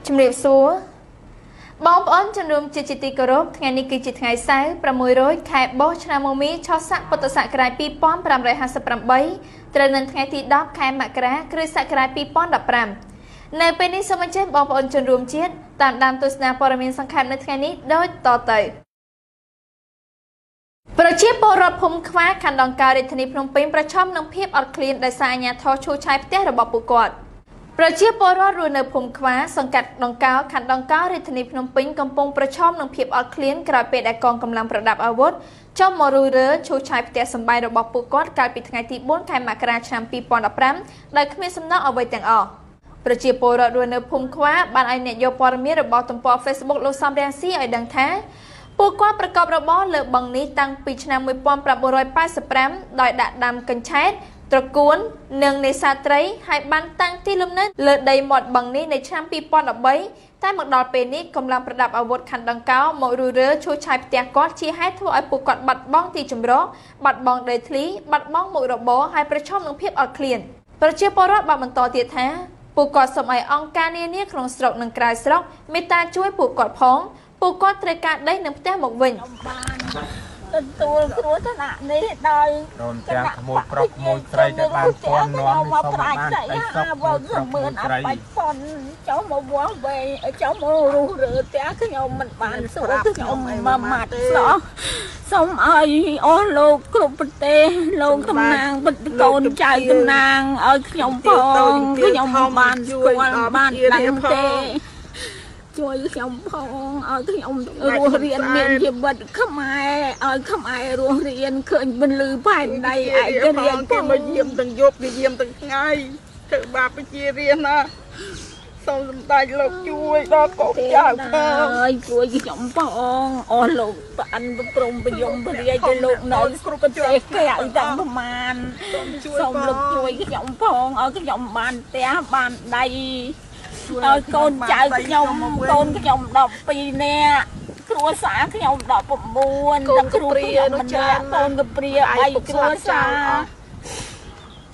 ជំរាបសួរបងប្អូនជនរួមជាទីគោរពថ្ងៃនេះគឺជាថ្ងៃសៅរ៍600ខែបោះឆ្នាំមមីឆស័កពុទ្ធសករាជ2558ត្រូវនៅថ្ងៃទី10ខែមករាគ្រិស្តសករាជ2015នៅពេលនេះសូមអញ្ជើញបងប្អូនជនរួមជាតិតាមដានទស្សនាព័ត៌មានសង្ខេបនៅថ្ងៃនេះដូចតទៅប្រជាពលរដ្ឋភូមិខ្វាខណ្ឌដង្កោរាជធានីភ្នំពេញប្រឈមនឹងភាពអត់ឃ្លានដោយសារអាជ្ញាធរឈូសឆាយផ្ទះរបស់ពួកគាត់ប្រជាពលរដ្ឋរស់នៅភូមិខ្វាសង្កាត់ដង្កោខណ្ឌដង្កោរាជធានីភ្នំពេញកំពុងប្រឈមនឹងភាពអត់ឃ្លានក្រោយពេលដែលកងកម្លាំងប្រដាប់អាវុធចុះមករុយរើឈូសឆាយផ្ទះសម្បែងរបស់ពួកគាត់កាលពីថ្ងៃទី4ខែមករាឆ្នាំ2015ដោយគ្មានសំណងអ្វីទាំងអស់ប្រជាពលរដ្ឋរស់នៅភូមិខ្វាបានឲ្យអ្នកយកព័ត៌មានរបស់ទំព័រ Facebook លោកសំរាំងស៊ីឲ្យដឹងថាពួកគាត់ប្រកបរបរលើបឹងនេះតាំងពីឆ្នាំ1985ដោយដាក់ដាំកញ្ឆែតត្រកួននិងនេសាទត្រីហើយបានតាំងទីលំនៅលើដីមាត់បឹងនេះនៅឆ្នាំ2013តែមកដល់ពេលនេះកម្លាំងប្រដាប់អាវុធខណ្ឌដង្កោមករុយរើឈូសឆាយផ្ទះគាត់ជាហេតុធ្វើឲ្យពួកគាត់បាត់បង់ទីជម្រកបាត់បង់ដីធ្លីបាត់បង់មុខរបរហើយប្រឈមនឹងភាពអត់ឃ្លានប្រជាពលរដ្ឋបានបន្តទៀតថាពួកគាត់សូមឲ្យអង្គការនានាក្នុងស្រុកនិងក្រៅស្រុកមេត្តាជួយពួកគាត់ផងពួកគាត់ត្រូវការដីនិងផ្ទះមកវិញទទួលគ្រោះថ្នាក់នេះដោយដូនទាំងក្មួយប្រុសក្មួយស្រីដែលបានពន់នាំមកប្រាជ្ញាវល់សមឿនអបាច់ផុនចុះមកវាស់វែងចុះមករុះរើផ្ទះខ្ញុំមិនបានសួរខ្ញុំមកម៉ាត់សោះសូមឲ្យអស់លោកគ្រប់ប្រទេសលោកតំណាងបិទកូនចៅតំណាងឲ្យខ្ញុំផងខ្ញុំបានស្គាល់បានដឹងទេជួយខ្ញុំផងឲ្យខ្ញុំរស់រៀនមានជីវិតខ្មែរឲ្យខ្មែររស់រៀនឃើញមិនលឺផែនដីឯករាជ្យគេមកយាមទាំងយប់គេយាមទាំងថ្ងៃធ្វើបាបប្រជារាស្ត្រណាសូមសម្ដេចលោកជួយដល់កូនចៅផងហើយជួយខ្ញុំផងអស់លោកបានប្រំប្រយមពរាជទៅលោកនៅគ្រប់ប្រទេសគេឲ្យតាំងប្រមាណសូមលោកជួយខ្ញុំផងឲ្យខ្ញុំបានផ្ទះបានដីឲ្យកូនចៅខ្ញុំកូនខ្ញុំ12នាក់គ្រួសារខ្ញុំ19ទាំងគ្រូព្រាម្នាក់កូនកព្រា3គ្រួសារ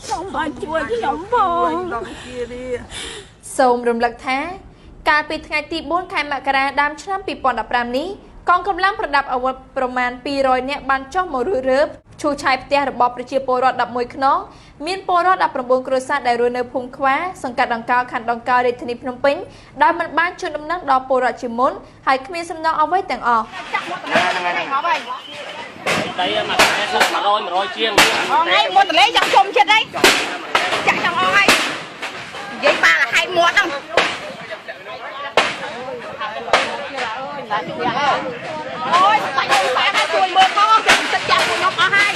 សូមឲ្យជួយខ្ញុំផងសូមរំលឹកថាកាលពីថ្ងៃទី4ខែមករាដើមឆ្នាំ2015នេះកងកម្លាំងប្រដាប់អាវុធប្រមាណ200នាក់បានចុះមករុយរើឈូសឆាយផ្ទះរបស់ប្រជាពលរដ្ឋ11ខ្នងមានពលរដ្ឋ19គ្រួសារដែលរស់នៅភូមិខ្វាសង្កាត់ដង្កោខណ្ឌដង្កោរាជធានីភ្នំពេញដោយមិនបានជូនដំណឹងដល់ពលរដ្ឋជាមុនហើយគ្មានសំណងអ្វីទាំងអស់ដីមក100ជាងថ្ងៃមុនតលេចង់ជុំចិត្តអីចាក់ចង់អស់ហើយនិយាយប៉ាហែកមាត់ហ្នឹងអូយបាច់ប៉ាឲ្យជួយមើលផងចិត្តចាក់ខ្ញុំអស់ហើយ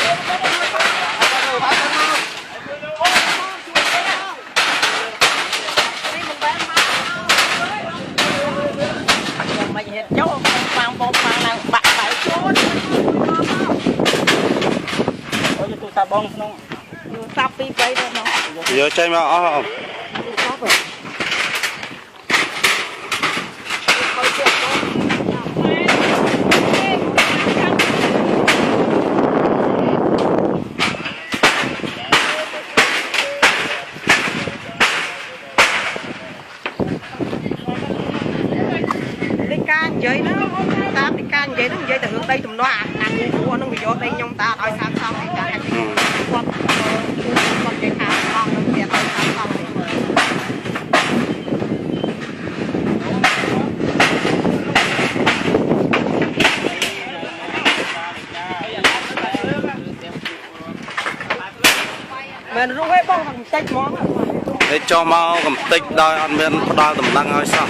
មិនហេតុចុះបងឡើងបាក់បាយខ្លួនអូយទូរស័ព្ទបងក្នុងទូរស័ព្ទ2 3ទៅនោះយកចេញមកអស់និយាយណាតាមពីការនិយាយហ្នឹងនិយាយតែរឿងដីទំនាស់អាគូព្រោះហ្នឹងវាយកដីខ្ញុំតាឲ្យសាងសង់ឯកាគាត់និយាយថាបងនឹងវាទៅសាងសង់នេះមិនรู้ទេបងបន្តិចហ្មងតែចុះមកកំតិចដោយអត់មានផ្ដាល់តម្លឹងឲ្យសោះ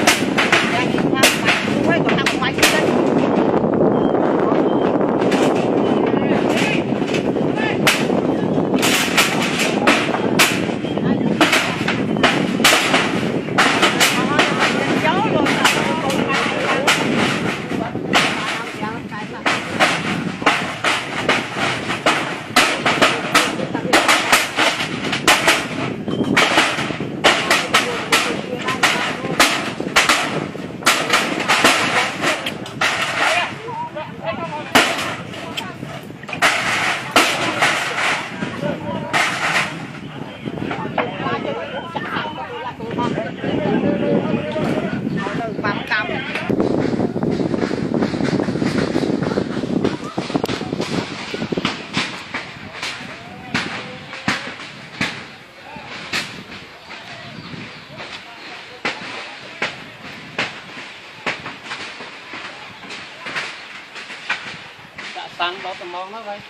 đó tầm mong đó vậy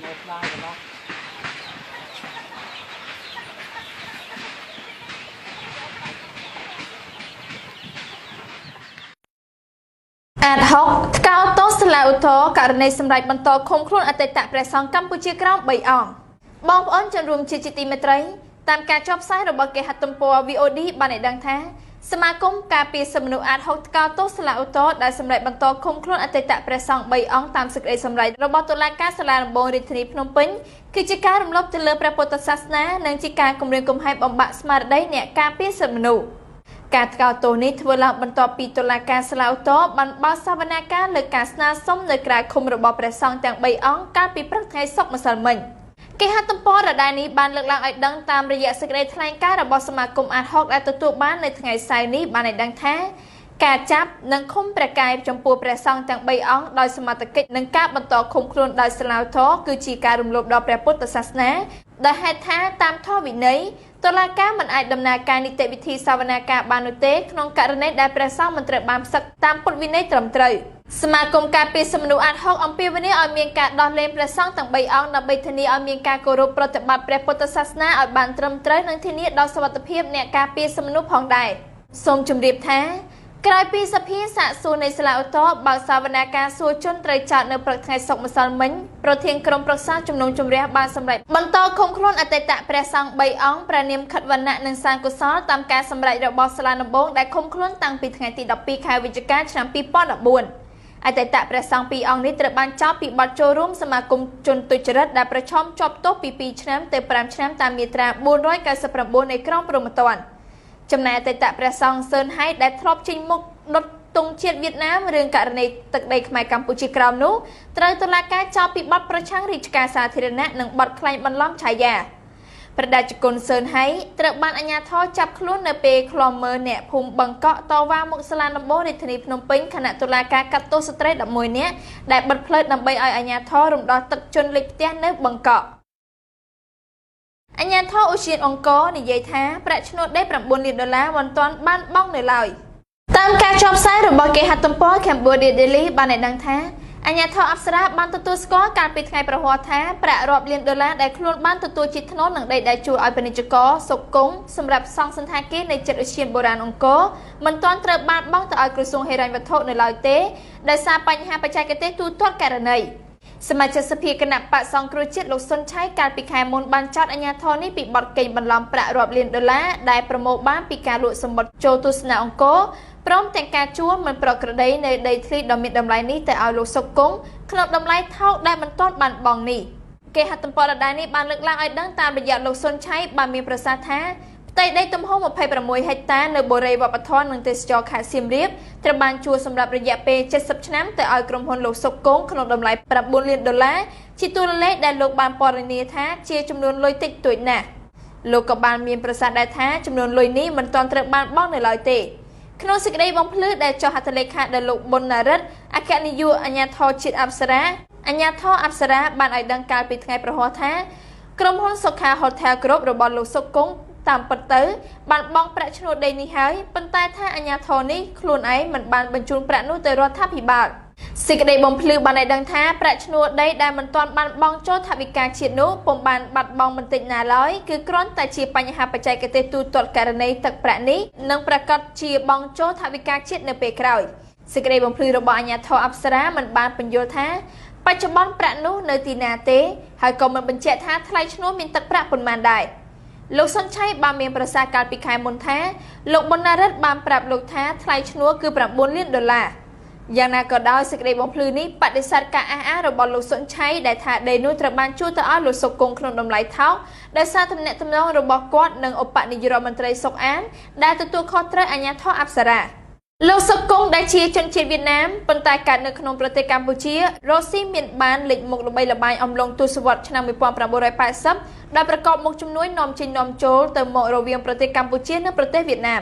một lai của nó ad hoc cao tốt là ô tô cả này xâm rạch bắn to không khuôn ở tại tại bè song Campuchia Crown 7 ong bong ấn chân rùm chi chi tim mấy tam ca chop sai rồi bao kê hạt tôm po VOD ban này đăng tháสมาคมการปีสมนุอาทกกาโตสลาอุโตได้สำเร็จบรรทคงคลุนอัตตะประสองใบอ่องตามศึกไอสำเร็จระบบตุลาการสลาบริธนีพนมเปญคือจิการรำลบเจริญพระพุทธศาสนาเนื่องจิการกำเริงกำให้บำบัดสมาร์ได้เนี่ยการปีสมนุการกล่าวตัวนี้ทว่าเราบรรทปีตุลาการสลาอุโตบรรบาสวนาการหรือการสนาส้มในกลายคุมระบบประสองแต่งใบอ่องการปีประเทศศกมาสลมันเกี่ยต้นปอระดานี้บานเลือกลางไอ้ดังตามระยะสกัดแถลงการระบบสมาคมอาทอกและตัวบ้านในไงไซนี้บานในดังแท้การจับนังคมประกายจมปูประซองต่างใบอ่องโดยสมาตกิจนังกาบรรทคมครุนโดยสลาวท้อคือจีการรวมรวมดอกพระพุทธศาสนาโดยให้ท้าตามท่อวินัยตัวลาการมันอาจดำเนินการนิติวิธีสาวนาการบานุเตขนองการในได้ประซองมันเตะบามสักตามกฎวินัยตรมตรึสมาคมการปีสมนุอาทอกอัมพีวันนี้เอาเมียงการดอนเลนประซองต่างใบอ่องนำใบทนีเอาเมียงการโกรุปฏิบัติพระพุทธศาสนาเอาบานตรมตรึนังที่นี้ดอกสวัสดิภาพเนี่ยการปีสมนุพองได้ทรงจุมเรียบแท้กลายปีสพีสะสูในสลาอุโตบางสาวนาการสูจนไตรจัดในประเทศศกมาสลมิงโปรเทียงกรมประสาจุมนุมจุมเรียบานสำเร็จบรรทคงคลุนอัตตะประสังใบอ่องประเนียมขัดวันณะนังสางกุศลตามการสำเร็จระบอบสลานบงได้คงคลุนตั้งปีไงตีดับปีคายวิจการฉลามปีป้อนดับบุญอัตตะประสังปีอ่องนี้ตระบานเจ้าปีบัตโจรุ่มสมาคมจนตุจริตได้ประชมจบโตปีฉน้ำเตปรามฉน้ำตามมีตราบุญร้อยการสปรบุญในกล้องโปรโมตวันจำนายอัตตะประสังเซินให้ได้ทรอบชิงมุกลดตรงเชียดเวียดนามเรื่องการในตึกใดขมายกัมพูชีกราวนู้ตราตุลาการเจ้าปีบัตประชังริจการสาธารณะหนึ่งบัตรคลายบรรล้อมฉายาประดาจกุลเซินให้ตระบานอัญญาทอจับคลุ้นในเปคลอมเมอร์เนี่ยภูมิบังเกาะต่อว่ามุสลานโบในธนีพนมเปญขณะตุลาการกัตโตสเตรดดับมวยเนี่ยได้บัตรเพลิดนำใบอัญญาทอรุมดอตึกจนเล็กเตี้ยในบังเกาะอัญญาทออุชินองกอในยัยท้าประชนดได้ปรับบุญเหรียญดอลลาร์วันตอนบ้านบ้องในลอยตามการชอบไซด์หรือบอเกฮัตตัมปอแคมบูเดียเดลีบานในดังแท้อัญญาทออัปสราบ้านตัวสกอการปิดไงประหัวแท้ประรอบเรียนดอลลาร์ได้คลุนบ้านตัวจิตถนนหนังได้จูอัยเป็นจิกอสกกงสำหรับซองสันทาเกในจัดอุชินโบราณองกอมันตอนเติบบ้านบ้องต่ออัยกระทรวงเฮรันวัฒน์ในลอยเตได้ซาปัญหาปัจจัยกเตตูทอดการในสมาชิกสภาคณะปะซองครูจิตลกสนใช้การปิดไงมนบันจัดอัญญาทอนี่ปิดบอดเกยบรรลอมประรอบเรียนดอลลาร์ได้โปรโมบ้านปิการลุสมบัติโจตุสนาองกอพร้อมแต่งการชั่วมันปรากฏได้ในได้ที่ดมิดดำไลนี้แต่เอาลูกสกงขนมดำไลเท่าได้มันต้นบันบองนี่เกหัตตัมปอระดานี้บานเลือกล่างไอ้ดังตามระยะลูกสนใช้บานมีประสาทแท้แต่ได้ตุ้มห้องมาภัยประมวยให้ตาในบริเวณปะทอนหนึ่งเตสจอขาเสียมเรียบตระบานชัวสำหรับระยะเป70 ชน้ำแต่เอากรมพลลูกสกงขนมดำไลปรับบุญเรียนดอลลาร์ชิตัวเล็กได้ลูกบานปอรณีแท้เชียจำนวนลอยติดตุยหน้าลูกกับบานมีประสาทได้แท้จำนวนลอยนี้มันตอนตระบานบ้องในลอยเตขนมสิกได้บองพลื้ได้จอหัตเลขาได้ลูกบนนารัตอาคานิยูอัญญาทอจิตอัปสราอัญญาทออัปสราบานไอดังการปิดไงประหัวแท้กรมห้องสุขาโฮเทลกรบระบอลลูกสกงตามปัตเตอร์บานบองประชนได้นิหายปันใต้ท่าอัญญาทอนี้คลุนไอเหมือนบานบรรจุประนุเตรอท่าพิบาลสิกได้บองพลื้บานไอดังท้าประชนได้มันตอนบานบองโจทวิการเฉียดนุปมบานบัดบองมันติดหนาร้อยคือกร้อนแต่เชียปัญหาปัจจัยกเตตูตรวจการในตักประนี้นังประกอบเชียบองโจทวิการเฉียดในเปกรอยสิกได้บองพลื้ระบอัญญาทออัปสรามันบานปัญโยธาปัจจุบันประนุในตีนาเตหากมันบรรเจท่าทลายชนุมินตักประปนมานได้ลูกสนใช้บางเมียนประสาการปีขายมนแท้ลูกบนนารัตบางปรับลูกแท้ทลายชนัวคือปรับบุญเลี้ยนดอลลาร์อย่างนาก็ได้สิกได้บองพลือนี้ปฏิเสธการอาระบอลลูกสนใช้ได้ถ่ายได้นุตระบานชูตะอ้อลูกสกงขนมดำไหลเท้าได้ซาทำเนตำนองระบกอดหนึ่งอปนิยรมันตรีสกอันได้ตัวคอตระอัญญาท่ออัปสราลูกสกงได้เชียจนเชียเวียดนามปนตายการในขนมประเทศกัมพูชีโรซี่เมียนบานหลิกหมกระบายอมลงตุสวัสดิ์ชนะมีความประบรายปลายซับได้ประกอบหมกจำนวนนอมจินนอมโจเติมหมกระเวียงประเทศกัมพูชีและประเทศเวียดนาม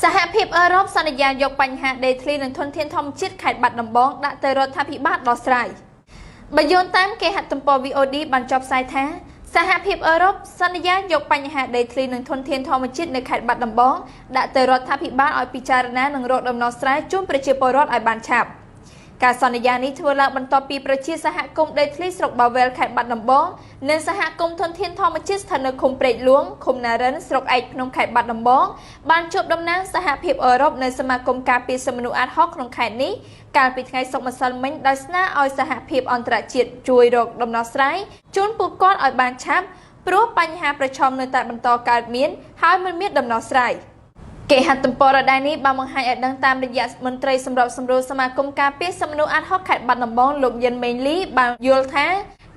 สหภาพยุโรปสัญญายกปัญหาเดทลีนทนเทียนทอมชิดไข่บัตรนำบ้องดัเตอร์ทัพพิบาลดอสไรบยนตามเกหัตตัมปอวีโอดีบันจอบไซแท้สหภาพยุโรปสัญญายกปัญหาเดทลีนทนเทียนทอมชิดในไข่บัตรนำบ้องดัเตอร์ทัพพิบาลออยพิจารณาหนึ่งโรดดำนอสไรจุ่มประเชียปรอดไอบานฉับ ការសន្យានេះធ្វើឡើងបន្ទាប់ពីប្រជាសហគមន៍ដីធ្លីស្រុកបាវែលខេត្តបាត់ដំបងនិងសហគមន៍ធនធានធម្មជាតិស្ថិតនៅឃុំព្រែកលួងឃុំណារិនស្រុកឯកភ្នំខេត្តបាត់ដំបងបានជួបតំណាងសហភាពអឺរ៉ុបនៅសមាគមការពារសិទ្ធិមនុស្សអាត60ក្នុងខេត្តនេះកាលពីថ្ងៃសុក្រម្សិលមិញដោយស្នើឲ្យសហភាពអន្តរជាតិជួយរកដំណោះស្រាយជូនពួកគាត់ឲ្យបានឆាប់ព្រោះបញ្ហាប្រឈមនៅតែបន្តកើតមានហើយមិនមានដំណោះស្រាយគេហទំព័រដដែលនេះបានបង្ហាញឲ្យដឹងតាមរយៈមន្ត្រីសម្របសម្រួលសមាគមការពារសិទ្ធិមនុស្សអាត60ខេត្តបាត់ដំបងលោកយិនមេងលីបានយល់ថា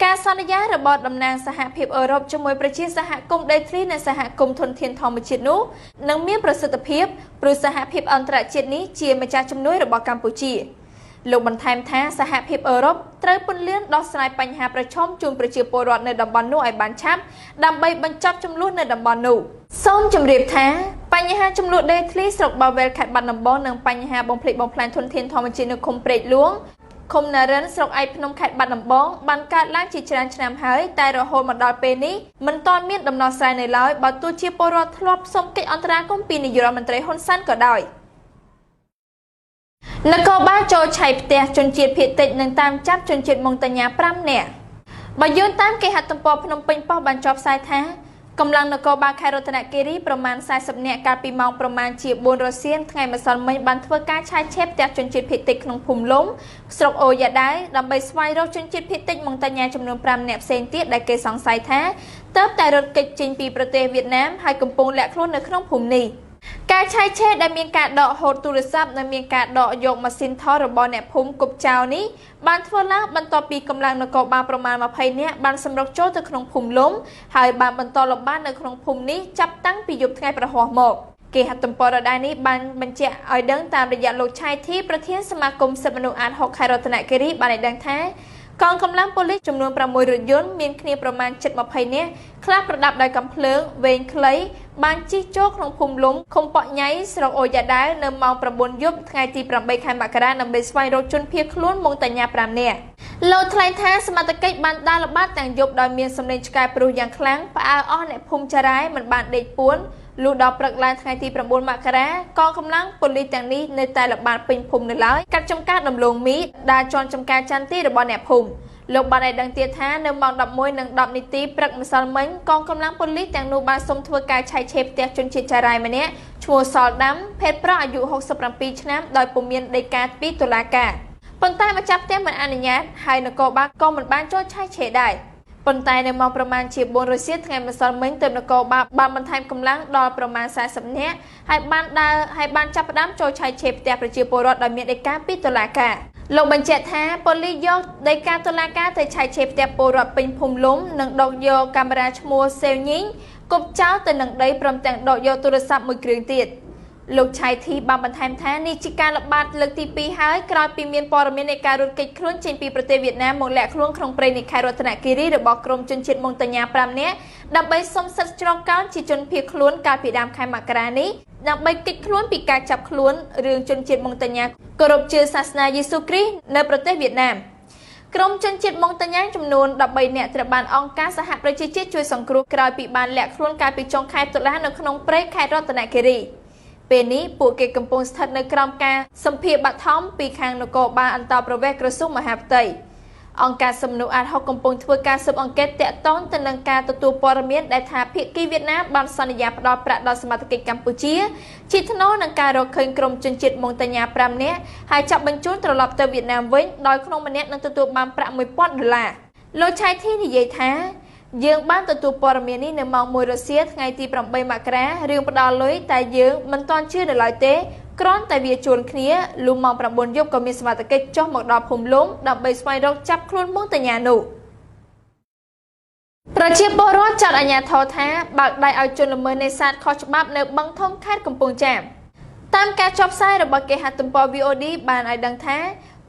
ការសន្យារបស់តំណាងសហភាពអឺរ៉ុបជាមួយប្រជាសហគមន៍ដីធ្លីនិងសហគមន៍ធនធានធម្មជាតិនោះនឹងមានប្រសិទ្ធភាពព្រោះសហភាពអន្តរជាតិនេះជាម្ចាស់ជំនួយរបស់កម្ពុជាលោកបន្ថែមថាសហភាពអឺរ៉ុបត្រូវពន្យាដោះស្រាយបញ្ហាប្រឈមជូនប្រជាពលរដ្ឋនៅតំបន់នោះឲ្យបានឆាប់ដើម្បីបញ្ចប់ចំនួននៅតំបន់នោះសូមជម្រាបថាបញ្ហាចំនួនដីធ្លីស្រុកបាវែលខេត្តបាត់ដំបងនិងបញ្ហាបំផ្លិចបំផ្លាញធនធានធម្មជាតិនៅឃុំព្រែកលួងឃុំណារិនស្រុកឯកភ្នំខេត្តបាត់ដំបងបានកើតឡើងជាច្រើនឆ្នាំហើយតែរហូតមកដល់ពេលនេះមិនទាន់មានដំណោះស្រាយនៅឡើយបើទោះជាពលរដ្ឋធ្លាប់សុំកិច្ចអន្តរាគមន៍ពីនាយករដ្ឋមន្ត្រីហ៊ុនសែនក៏ដោយនគរបាលចូលឆៃផ្ទះជនជាតិភៀតតិចនិងតាមចាប់ជនជាតិម៉ុងតាញ៉ា5នាក់បើយោងតាមគេហទំព័រភ្នំពេញប៉ុស្តិ៍បានចុះផ្សាយថាកម្លាំងនគរបាលខេត្តរតនគិរីប្រមាណ40នាក់កាលពីម៉ោងប្រមាណជា4រសៀលថ្ងៃម្សិលមិញបានធ្វើការឆៃឆេបផ្ទះជនជាតិភៀតតិចក្នុងភូមិលំស្រុកអូយ៉ាដៅដើម្បីស្វែងរកជនជាតិភៀតតិចម៉ុងតាញ៉ាចំនួន5នាក់ផ្សេងទៀតដែលគេសង្ស័យថាទើបតែរត់គេចចេញពីប្រទេសវៀតណាមហើយកំពុងលាក់ខ្លួននៅក្នុងភូមិនេះការឆៃឆេដែលមានការដកហូតទូរស័ព្ទនិងមានការដកយកម៉ាស៊ីនថតរបស់អ្នកភូមិគប់ចោលនេះបានធ្វើឡើងបន្ទាប់ពីកម្លាំងនគរបាលប្រមាណ20នាក់បានសម្រុកចូលទៅក្នុងភូមិលំហើយបានបន្តលំបាកនៅក្នុងភូមិនេះចាប់តាំងពីយប់ថ្ងៃប្រហោះមកគេហទំព័រដដែលនេះបានបញ្ជាក់ឲ្យដឹងតាមរយៈលោកឆៃធីប្រធានសមាគមសិទ្ធិមនុស្សអាត60ខេត្តរតនគិរីបានឲ្យដឹងថាកងកម្លាំងប៉ូលីសចំនួន6រថយន្តមានគ្នាប្រមាណ720នាក់ខ្លះប្រដាប់ដោយកាំភ្លើងវែងខ្លីបានជិះចូលក្នុងភូមិលំឃុំប៉ក់ញ៉ៃស្រុកអូយ៉ាដាវនៅម៉ោង9យប់ថ្ងៃទី8ខែមករាដើម្បីស្វែងរកជនភៀសខ្លួនម៉ុងតាញ៉ា5នាក់លោកថ្លែងថាសមត្ថកិច្ចបានដើរល្បាតទាំងយប់ដោយមានសម្លេងឆ្កែព្រុសយ៉ាងខ្លាំងផ្អើលអស់អ្នកភូមិចារ៉ែមិនបានដេកពួនលុះដល់ព្រឹកឡើងថ្ងៃទី9មករាកងកម្លាំងប៉ូលីសទាំងនេះនៅតែល្បាតពេញភូមិនៅឡើយកាត់ចំការដំឡូងមីដើរជន់ចំការចន្ទទីរបស់អ្នកភូមិលោកបានឲ្យដឹងទៀតថានៅម៉ោង11:10នាទីព្រឹកម្សិលមិញកងកម្លាំងប៉ូលីសទាំងនោះបានសុំធ្វើការឆៃឆេបផ្ទះជនជាតិចារ៉ៃម្នាក់ឈ្មោះសលដាំភេទប្រុសអាយុ67ឆ្នាំដោយពុំមានដីកាពីតុលាការប៉ុន្តែម្ចាស់ផ្ទះមិនអនុញ្ញាតហើយនគរបាលក៏មិនបានចូលឆៃឆេបដែរប៉ុន្តែនៅម៉ោងប្រមាណជា4រសៀលថ្ងៃម្សិលមិញទើបនគរបាលបានបន្ថែមកម្លាំងដល់ប្រមាណ40នាក់ហើយបានចាប់ផ្ដើមចូលឆៃឆេបផ្ទះប្រជាពលរដ្ឋដោយមានដីកាពីតុលាការលោកបញ្ជាក់ថាប៉ូលីសយកដីកាតុលាការទៅឆៃឆេបផ្ទះពលរដ្ឋពេញភូមិលំនិងដកយកកាមេរ៉ាឈ្មោះសេវញីងគប់ចោលទៅនឹងដីព្រមទាំងដកយកទូរស័ព្ទមួយគ្រឿងទៀតលោកឆៃធីបានបន្ថែមថានេះជាការល្បាតលើកទី2ហើយក្រោយពីមានព័ត៌មាននៃការរត់គេចខ្លួនចេញពីប្រទេសវៀតណាមមកលាក់ខ្លួនក្នុងព្រៃនៃខេត្តរតនគិរីរបស់ក្រុមជនជាតិម៉ុងតាញ៉ា5នាក់ដើម្បីសុំសិទ្ធិច្រកកោនជាជនភៀសខ្លួនកាលពីដើមខែមករានេះដើម្បីគេចខ្លួនពីការចាប់ខ្លួនរឿងជនជាតិម៉ុងតាញ៉ាគោរពជឿសាសនាយេស៊ូគ្រីស្ទនៅប្រទេសវៀតណាមក្រុមជនជាតិម៉ុងតាញ៉ាចំនួន13នាក់ត្រូវបានអង្គការសហប្រជាជាតិជួយសង្គ្រោះក្រោយពីបានលាក់ខ្លួនកាលពីចុងខែតុលានៅក្នុងព្រៃខេត្តរតនគិរីពេលនេះពួកគេកំពុងស្ថិតនៅក្រោមការសម្ភាសបឋមពីខាងនគរបាលអន្តរប្រវេសន៍ក្រសួងមហាផ្ទៃអង្គការសិទ្ធិមនុស្សអាត60កំពុងធ្វើការស៊ើបអង្កេតទាក់ទងទៅនឹងការទទួលព័ត៌មានដែលថាភាគីវៀតណាមបានសន្យាផ្តល់ប្រាក់ដល់សមាជិកកម្ពុជាជាថ្នូរនឹងការរកឃើញក្រុមជនជាតិម៉ុងតាញ៉ា5នាក់ហើយចាប់បញ្ជូនត្រឡប់ទៅវៀតណាមវិញដោយក្នុងម្នាក់នឹងទទួលបានប្រាក់$1000លោកឆៃធីនិយាយថាយើងបានទទួលព័ត៌មាននេះនៅម៉ោង1រសៀលថ្ងៃទី8មករារឿងផ្ដល់លុយតែយើងមិនទាន់ជឿនៅឡើយទេគ្រាន់តែវាជួនគ្នាលុះម៉ោង9យប់ក៏មានសមត្ថកិច្ចចុះមកដល់ភូមិលំដើម្បីស្វែងរកចាប់ខ្លួនម៉ុងតាញ៉ានោះប្រជាពលរដ្ឋចាត់អាជ្ញាធរថាបើកដៃឲ្យជនល្មើសនេសាទខុសច្បាប់នៅបឹងធំខេត្តកំពង់ចាមតាមការចុះផ្សាយរបស់គេហទំព័រ VOD បានឲ្យដឹងថា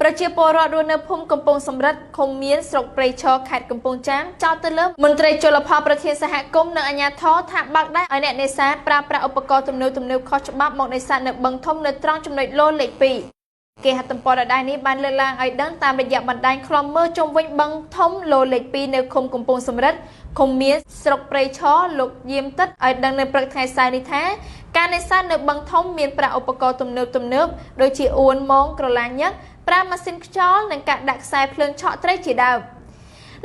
ប្រជាពលរដ្ឋរស់នៅភូមិកំពង់សំរិទ្ធឃុំមានស្រុកព្រៃឈរខេត្តកំពង់ចាមចោទទៅលើមន្ត្រីជលផលប្រធានសហគមន៍និងអាជ្ញាធរថាបើកដៃឲ្យអ្នកនេសាទប្រើប្រាស់ឧបករណ៍ទំនើបខុសច្បាប់មកនេសាទនៅបឹងធំនៅត្រង់ចំណុចឡូលេខ2គេហទំព័រដដែលនេះបានលើកឡើងឲ្យដឹងតាមរយៈបណ្ដាញឃ្លាំមើលជុំវិញបឹងធំឡូលេខ2នៅឃុំកំពង់សំរិទ្ធឃុំមានស្រុកព្រៃឈរលោកយាមទឹកឲ្យដឹងនៅព្រឹកថ្ងៃសៅរ៍នេះថាការនេសាទនៅបឹងធំមានប្រាក់ឧបករណ៍ទំនើបដូចជាអួនម៉ងក្រឡាញឹក ប្រើម៉ាស៊ីនខ្យល់និងការដាក់ខ្សែភ្លើងឆក់ត្រីជាដើម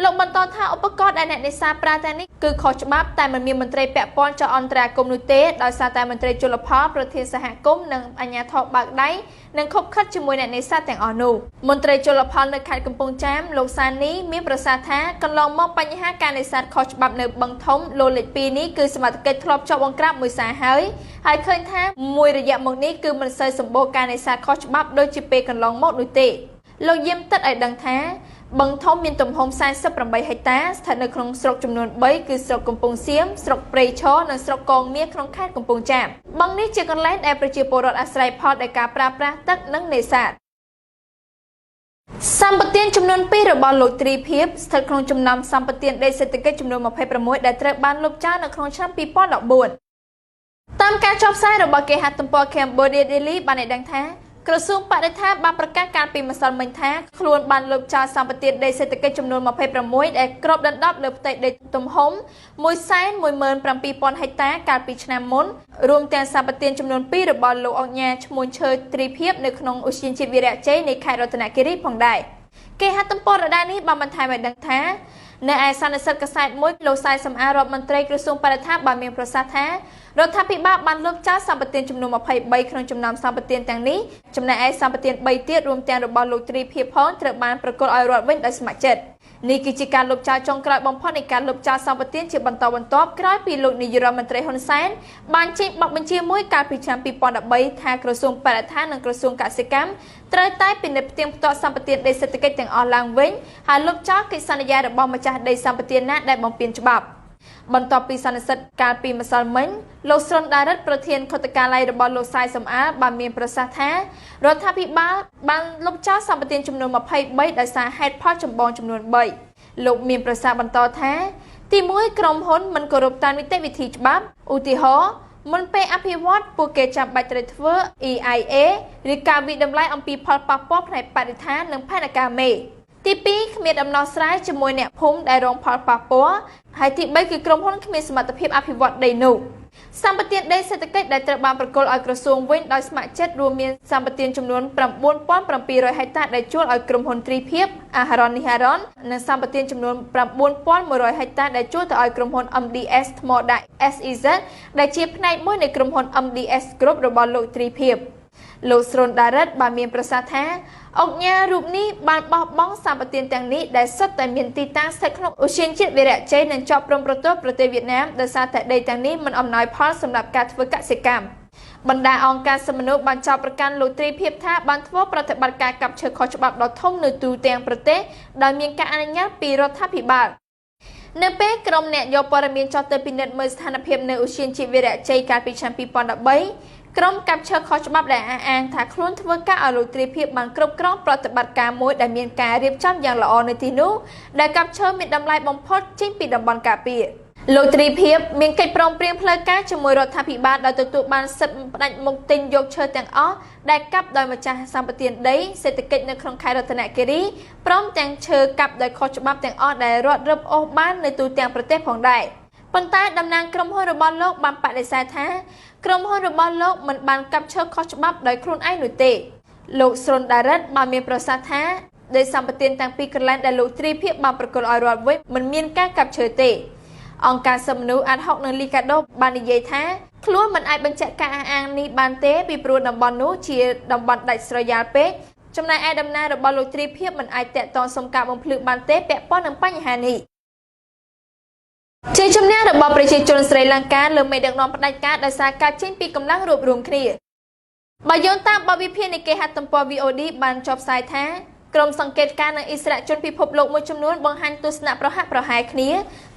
លោកបន្តថាឧបករណ៍ដែលអ្នកនេសាទប្រើទាំងនេះគឺខុសច្បាប់តែមិនមានមន្ត្រីពាក់ព័ន្ធចោះអន្តរាគមន៍នោះទេដោយសារតែមន្ត្រីជលផលប្រធានសហគមន៍និងអាជ្ញាធរបើកដៃនិងខົບខិតជាមួយអ្នកនេសាទទាំងអស់នោះមន្ត្រីជលផលនៅខេត្តកំពង់ចាមលោកសានីមានប្រសាសន៍ថាកន្លងមកបញ្ហាការនេសាទខុសច្បាប់នៅបឹងធំលោលេខ2នេះគឺសមត្ថកិច្ចធ្លាប់ជាប់បង្ក្រាបមួយសារហើយឃើញថាមួយរយៈមកនេះគឺមិនសូវសម្បូរការនេសាទខុសច្បាប់ដូចជាពេលកន្លងមកនោះទេលោកយាមទឹកឲ្យដឹងថាបឹងធំមានទំហំ48ហិកតាស្ថិតនៅក្នុងស្រុកចំនួន3គឺស្រុកកំពង់សៀមស្រុកព្រៃឈរនិងស្រុកកងមាសក្នុងខេត្តកំពង់ចាមបឹងនេះជាកន្លែងដែលប្រជាពលរដ្ឋអាស្រ័យផលដោយការប្រើប្រាស់ទឹកនិងនេសាទសម្បទានចំនួន2របស់លោកទ្រីភិបស្ថិតក្នុងចំណោមសម្បទានដីសេដ្ឋកិច្ចចំនួន26ដែលត្រូវបានលុបចោលនៅក្នុងឆ្នាំ2014តាមការចុះផ្សាយរបស់គេហទំព័រ Cambodia Daily បានឲ្យដឹងថាក្រសួងបរិស្ថានបានប្រកាសកាលពីម្សិលមិញថាខ្លួនបានលុបចោលសម្បទានដីសេដ្ឋកិច្ចចំនួន26ដែលគ្របដណ្ដប់លើផ្ទៃដីទំហំ 117,000 ហិកតាកាលពីឆ្នាំមុនរួមទាំងសម្បទានចំនួន2របស់លោកអង្គញាឈ្មោះឈើទ្រីភិបនៅក្នុងឧទ្យានជាតិវីរៈជ័យនៃខេត្តរតនគិរីផងដែរគេហទំព័រដដែលនេះបានបន្ថែមឲ្យដឹងថានៅឯសន្និសីទកាសែតមួយលោកសាយសំអារដ្ឋមន្ត្រីក្រសួងបរិស្ថានបានមានប្រសាសន៍ថារដ្ឋាភិបាលបានលុបចោលសម្បទានចំនួន23ក្នុងចំណោមសម្បទានទាំងនេះចំណែកឯសម្បទាន3ទៀតរួមទាំងរបស់លោកទ្រីភិបផងត្រូវបានប្រគល់ឲ្យរដ្ឋវិញដោយស្ម័គ្រចិត្តនេះគឺជាការលុបចោលចុងក្រោយបំផុតនៃការលុបចោលសម្បទានជាបន្តបន្ទាប់ក្រោយពីលោកនាយរដ្ឋមន្ត្រីហ៊ុនសែនបានចេញបទបញ្ជាមួយកាលពីឆ្នាំ2013ថាក្រសួងបរិស្ថាននិងក្រសួងកសិកម្មត្រូវតែពិនិត្យផ្ទៀងផ្ទាត់សម្បទានដីសេដ្ឋកិច្ចទាំងអស់ឡើងវិញហើយលុបចោលកិច្ចសន្យារបស់ម្ចាស់ដីសម្បទានណាដែលបំពានច្បាប់បន្ទាប់ពីសន្និសីទកាលពីម្សិលមិញលោកស្រុនដារិតប្រធានខុទ្ទកាល័យរបស់លោកសាយសំអាលបានមានប្រសាសន៍ថារដ្ឋាភិបាលបានលុបចោលសម្បទានចំនួន23ដោយសារហេតុផលចម្បងចំនួន3លោកមានប្រសាសន៍បន្តថាទី1ក្រុមហ៊ុនមិនគោរពតាមនីតិវិធីច្បាប់ឧទាហរណ៍មុនពេលអភិវឌ្ឍពួកគេចាំបាច់ត្រូវធ្វើ EIA ឬការវិដំឡៃអំពីផលប៉ះពាល់ផ្នែកបរិស្ថាននិងផែនការមេទី2គ្មានដំណោះស្រាយជាមួយអ្នកភូមិដែលរងផលប៉ះពាល់ហើយទី3គឺក្រុមហ៊ុនគ្មានសមត្ថភាពអភិវឌ្ឍដីនោះសម្បទានដីសេដ្ឋកិច្ចដែលត្រូវបានប្រគល់ឲ្យក្រសួងវិញដោយស្ម័គ្រចិត្តរួមមានសម្បទានចំនួន 9,700 ហិកតាដែលជួលឲ្យក្រុមហ៊ុនទ្រីភិបអាហារ៉ុននីហារ៉ុននិងសម្បទានចំនួន 9,100 ហិកតាដែលជួលទៅឲ្យក្រុមហ៊ុន MDS ថ្មដាក់ SEZ ដែលជាផ្នែកមួយនៃក្រុមហ៊ុន MDS Group របស់លោកទ្រីភិបលោកស្រុនដារិតបានមានប្រសាសន៍ថាអង្គញារូបនេះបានបោះបង់សម្បទានទាំងនេះដែលសុទ្ធតែមានទីតាំងស្ថិតក្នុងឧទ្យានជាតិវីរៈជ័យនិងជាប់ព្រំប្រទល់ប្រទេសវៀតណាមដោយសារតែដីទាំងនេះមិនអំណោយផលសម្រាប់ការធ្វើកសិកម្មបណ្ដាអង្គការសិទ្ធិមនុស្សបានចោទប្រកាន់លោកទ្រីភិបថាបានធ្វើប្រតិបត្តិការកាប់ឈើខុសច្បាប់ដ៏ធំនៅទូទាំងប្រទេសដោយមានការអនុញ្ញាតពីរដ្ឋាភិបាលនៅពេលក្រុមអ្នកយកព័ត៌មានចោទទៅពិនិត្យមើលស្ថានភាពនៅឧទ្យានជាតិវីរៈជ័យកាលពីឆ្នាំ2013ក្រុមកាប់ឈើខុសច្បាប់ដែលអះអាងថាខ្លួនធ្វើការឲ្យលោកទ្រីភិបបានគ្រប់គ្រងប្រតិបត្តិការមួយដែលមានការរៀបចំយ៉ាងល្អនៅទីនោះដែលកាប់ឈើមានតម្លៃបំផុតចេញពីតំបន់ការពារលោកទ្រីភិបមានកិច្ចព្រមព្រៀងផ្លូវការជាមួយរដ្ឋាភិបាលដោយទទួលបានសិទ្ធិផ្ដាច់មុខទិញយកឈើទាំងអស់ដែលកាប់ដោយម្ចាស់សម្បទានដីសេដ្ឋកិច្ចនៅក្នុងខេត្តរតនគិរីព្រមទាំងឈើកាប់ដោយខុសច្បាប់ទាំងអស់ដែលរដ្ឋរឹបអូសបាននៅទូទាំងប្រទេសផងដែរប៉ុន្តែតំណាងក្រុមហ៊ុនរបស់លោកបានបដិសេធថាក្រុមហ៊ុនរបស់លោកមិនបានកាប់ឈើខុសច្បាប់ដោយខ្លួនឯងនោះទេលោកស្រុនដារិតបានមានប្រសាសន៍ថាដីសម្បទានទាំងពីរកន្លែងដែលលោកទ្រីភិបបានប្រគល់ឲ្យរដ្ឋវិញមិនមានការកាប់ឈើទេអង្គការសិទ្ធិមនុស្សអាត់ហុកនិងលីកាដូបាននិយាយថាខ្លួនមិនអាចបញ្ជាក់ការអះអាងនេះបានទេពីព្រោះតំបន់នោះជាតំបន់ដាច់ស្រយាលពេកចំណែកឯដំណើររបស់លោកទ្រីភិបមិនអាចតាក់ទងសុំការបំភ្លឺបានទេពាក់ព័ន្ធនឹងបញ្ហានេះជាជំនះរបស់ប្រជាជនស្រីលង្កាលើមេដឹកនាំផ្ដាច់ការដោយសារការចេញពីកម្លាំងរួបរวมគ្នាបើយោងតាមបទវិភាគនៃគេហទំព័រ VOD បានចុះផ្សាយថាក្រុមសង្កេតការណ៍និងអិសរាជជនពិភពលោកមួយចំនួនបង្ហាញទស្សនៈប្រហាក់ប្រហែលគ្នា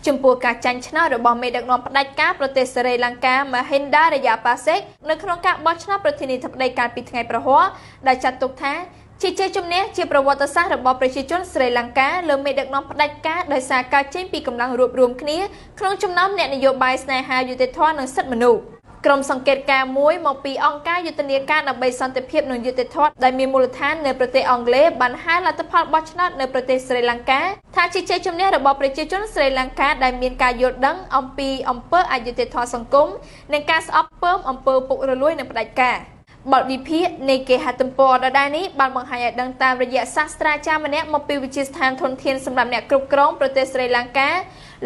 ចំពោះការចាញ់ឆ្នោតរបស់មេដឹកនាំផ្ដាច់ការប្រទេសស្រីលង្កា Mahinda Rajapaksa នៅក្នុងការបោះឆ្នោតប្រធានាធិបតីកាលពីថ្ងៃប្រហ័សដែលចាត់ទុកថាជាជ័យជំនះជាប្រវត្តិសាស្ត្ររបស់ប្រជាជនស្រីលង្កាលើមេដឹកនាំផ្ដាច់ការដោយសារការចេញពីកម្លាំងរួបរวมគ្នាក្នុងចំណោមអ្នកនយោបាយស្នេហាយុត្តិធម៌និងសិទ្ធិមនុស្សក្រុមសង្កេតការណ៍មួយមកពីអង្គការយុទ្ធនាការដើម្បីសន្តិភាពនិងយុត្តិធម៌ដែលមានមូលដ្ឋាននៅប្រទេសអង់គ្លេសបានហៅលទ្ធផលបោះឆ្នោតនៅប្រទេសស្រីលង្កាថាជាជ័យជំនះរបស់ប្រជាជនស្រីលង្កាដែលមានការយល់ដឹងអំពីអំពើអយុត្តិធម៌សង្គមនិងការស្អប់ពើមអំពើពុករលួយនិងផ្ដាច់ការ បទវិភាគនៃគេហទំព័រដដែលនេះបានបង្ហាញឲ្យដឹងតាមរយៈសាស្ត្រាចារ្យម្នាក់មកពីវិទ្យាស្ថានធនធានសម្រាប់អ្នកគ្រប់គ្រងប្រទេសស្រីលង្កា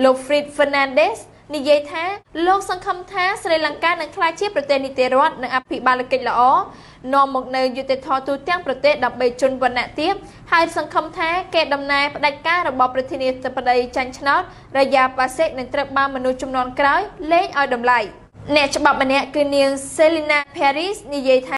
លោក Fred Fernandez និយាយថាលោកសង្ឃឹមថាស្រីលង្កានឹងក្លាយជាប្រទេសនីតិរដ្ឋនិងអភិបាលកិច្ចល្អនាំមកនៅយុត្តិធម៌ទូទាំងប្រទេសដើម្បីជនវណ្ណៈទាបហើយសង្ឃឹមថាគេដំណើរផ្ដាច់ការរបស់ប្រធានាធិបតីចាញ់ឆ្នោតរយ៉ាប៉ាសេកនឹងត្រូវបានមនុស្សជំនាន់ក្រោយលេងឲ្យតម្លៃអ្នកច្បាប់ម្នាក់គឺនាង Selena Paris និយាយថា